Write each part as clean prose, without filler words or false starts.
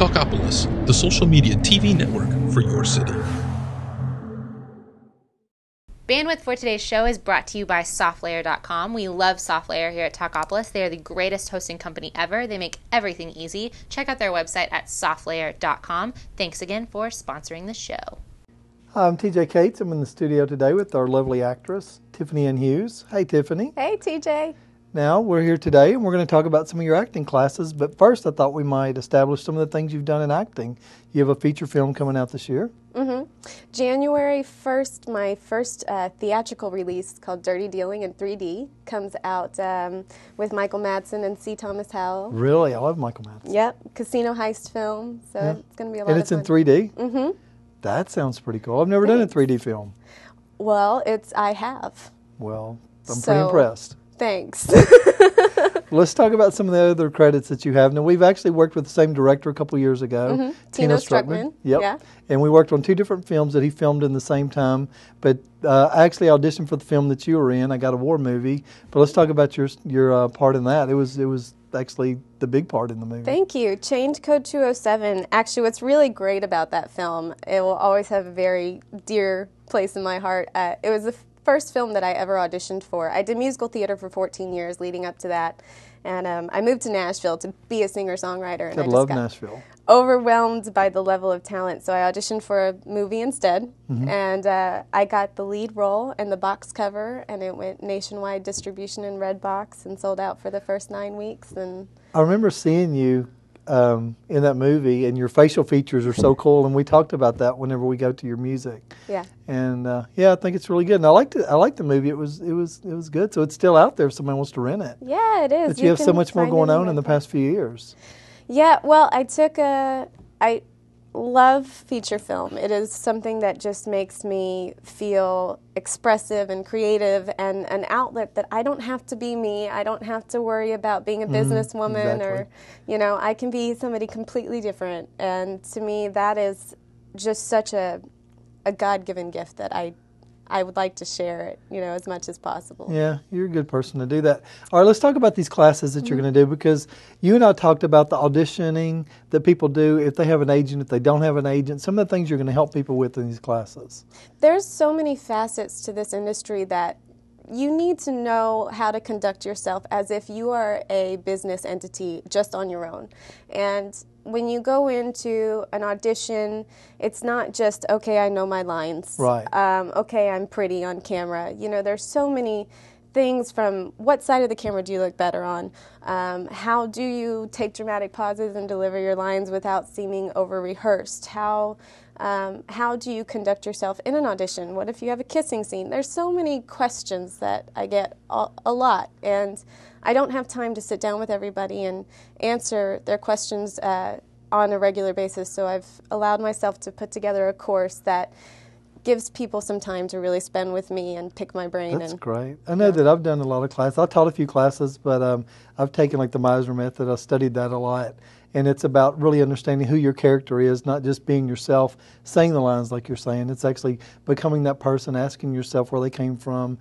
Talkopolis, the social media TV network for your city. Bandwidth for today's show is brought to you by SoftLayer.com. We love SoftLayer here at Talkopolis. They are the greatest hosting company ever. They make everything easy. Check out their website at SoftLayer.com. Thanks again for sponsoring the show. Hi, I'm TJ Cates. I'm in the studio today with our lovely actress, Tiffany Anne Hughes. Hey, Tiffany. Hey, TJ. Now, we're here today, and we're going to talk about some of your acting classes. But first, I thought we might establish some of the things you've done in acting. You have a feature film coming out this year. Mm-hmm. January 1st, my first theatrical release called Dirty Dealing in 3D comes out with Michael Madsen and C. Thomas Howell. Really? I love Michael Madsen. Yep. Casino heist film. So it's going to be a lot of fun. And it's in 3D? Mm-hmm. That sounds pretty cool. I've never done a 3D film. Well, I have. Well, I'm pretty impressed. Thanks. Let's talk about some of the other credits that you have. Now, we've actually worked with the same director a couple years ago. Mm-hmm. Tino Struckman. Yep. Yeah. And we worked on two different films that he filmed in the same time. But I actually auditioned for the film that you were in. I got a war movie. But let's talk about your part in that. It was actually the big part in the movie. Thank you. Change Code 207. Actually, what's really great about that film, it will always have a very dear place in my heart. It was the first film that I ever auditioned for. I did musical theater for 14 years leading up to that, and I moved to Nashville to be a singer-songwriter. And I love Nashville. Overwhelmed by the level of talent, so I auditioned for a movie instead, and I got the lead role and the box cover, and it went nationwide distribution in Redbox and sold out for the first 9 weeks. And I remember seeing you in that movie, and your facial features are so cool, and we talked about that whenever we go to your music. Yeah. And I think it's really good, and I liked it. I liked the movie. It was good. So it's still out there if somebody wants to rent it. Yeah, it is. But you have so much more going on in the past few years. Yeah, well, I love feature film. It is something that just makes me feel expressive and creative, and an outlet that I don't have to be me. I don't have to worry about being a businesswoman or, I can be somebody completely different. And to me, that is just such a God-given gift that I would like to share it, as much as possible. Yeah, you're a good person to do that. All right, let's talk about these classes that you're going to do, because you and I talked about the auditioning that people do if they have an agent, if they don't have an agent, some of the things you're going to help people with in these classes. There's so many facets to this industry that you need to know how to conduct yourself as if you are a business entity just on your own. And when you go into an audition, it's not just, okay, I know my lines. Right. Okay, I'm pretty on camera. There's so many things, from what side of the camera do you look better on? How do you take dramatic pauses and deliver your lines without seeming over-rehearsed? How do you conduct yourself in an audition? What if you have a kissing scene? There's so many questions that I get a lot, and I don't have time to sit down with everybody and answer their questions on a regular basis, so I've allowed myself to put together a course that gives people some time to really spend with me and pick my brain. That's great. I know that I've done a lot of classes. I taught a few classes, but I've taken like the Meisner method. I studied that a lot. And it's about really understanding who your character is, not just being yourself, saying the lines like you're saying. It's actually becoming that person, asking yourself where they came from,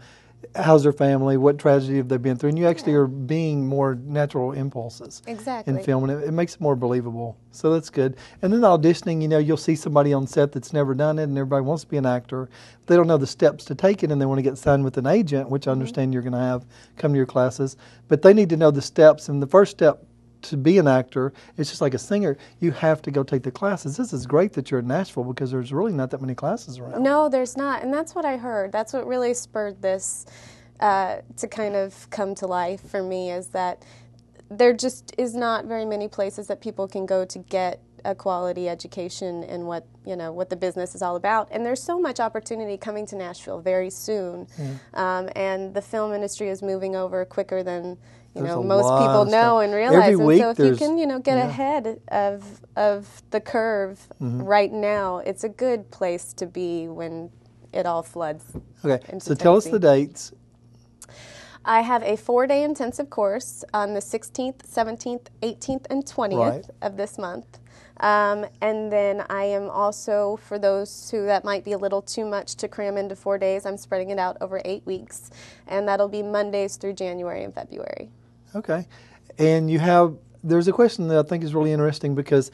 how's their family, what tragedy have they been through, and you actually are being more natural impulses in film, and it makes it more believable. So that's good. And then auditioning, you'll see somebody on set that's never done it, and everybody wants to be an actor. They don't know the steps to take it, and they want to get signed with an agent, which I understand you're going to have come to your classes. But they need to know the steps, and the first step to be an actor, it's just like a singer. You have to go take the classes. This is great that you're in Nashville, because there's really not that many classes around. No, there's not, and that's what I heard. That's what really spurred this to kind of come to life for me, is that there just is not very many places that people can go to get a quality education in what the business is all about. And there's so much opportunity coming to Nashville very soon, and the film industry is moving over quicker than most people know and realize. Every week, and so if you can, get ahead of the curve right now, it's a good place to be when it all floods. Okay, so tell us the dates. I have a 4-day intensive course on the 16th, 17th, 18th, and 20th of this month. And then I am also, for those who that might be a little too much to cram into 4 days, I'm spreading it out over 8 weeks. And that'll be Mondays through January and February. Okay. And there's a question that I think is really interesting, because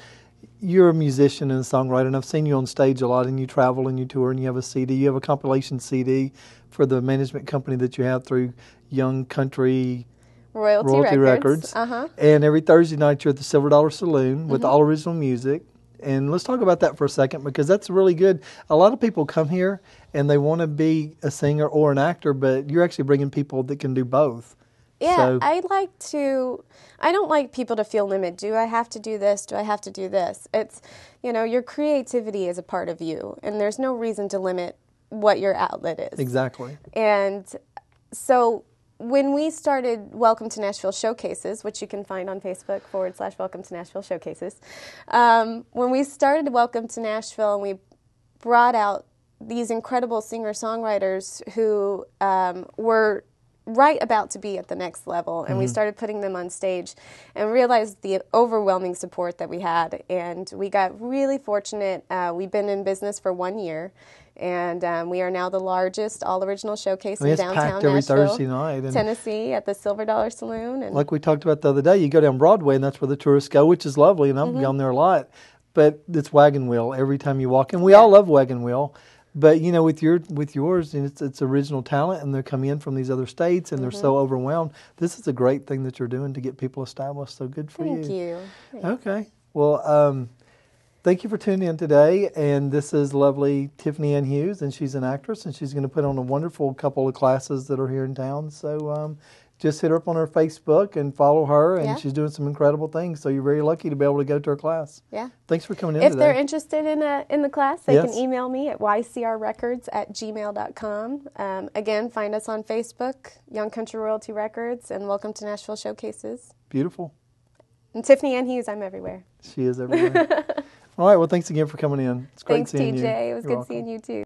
you're a musician and a songwriter, and I've seen you on stage a lot, and you travel and you tour, and you have a CD. You have a compilation CD for the management company that you have through Young Country Royalty Records. And every Thursday night you're at the Silver Dollar Saloon with all original music. And let's talk about that for a second, because that's really good. A lot of people come here and they want to be a singer or an actor, but you're actually bringing people that can do both. Yeah, So, I don't like people to feel limited. Do I have to do this? Do I have to do this? It's, your creativity is a part of you, and there's no reason to limit what your outlet is. exactly. And so when we started Welcome to Nashville Showcases, which you can find on Facebook /Welcome to Nashville Showcases, when we started Welcome to Nashville and we brought out these incredible singer-songwriters who were right about to be at the next level, and we started putting them on stage and realized the overwhelming support that we had, and we got really fortunate. We've been in business for 1 year, and we are now the largest all-original showcase in downtown packed every Nashville, Thursday night. And Tennessee, at the Silver Dollar Saloon. And like we talked about the other day, you go down Broadway, and that's where the tourists go, which is lovely, and I've gone there a lot. But it's Wagon Wheel every time you walk, and we all love Wagon Wheel. But with yours, and it's original talent, and they're coming in from these other states, and they're so overwhelmed. This is a great thing that you're doing to get people established. So good for you. Thank you. Okay. Well, thank you for tuning in today. And this is lovely Tiffany Anne Hughes, and she's an actress, and she's going to put on a wonderful couple of classes that are here in town. So just hit her up on her Facebook and follow her, and she's doing some incredible things. So you're very lucky to be able to go to her class. Yeah. Thanks for coming in If today. they're interested in the class, they can email me at ycrrecords@gmail.com. Again, find us on Facebook, Young Country Royalty Records, and Welcome to Nashville Showcases. Beautiful. And Tiffany Anne Hughes, I'm everywhere. She is everywhere. All right. Well, thanks again for coming in. It's great seeing you. Thanks, TJ. It was You're good welcome. seeing you, too.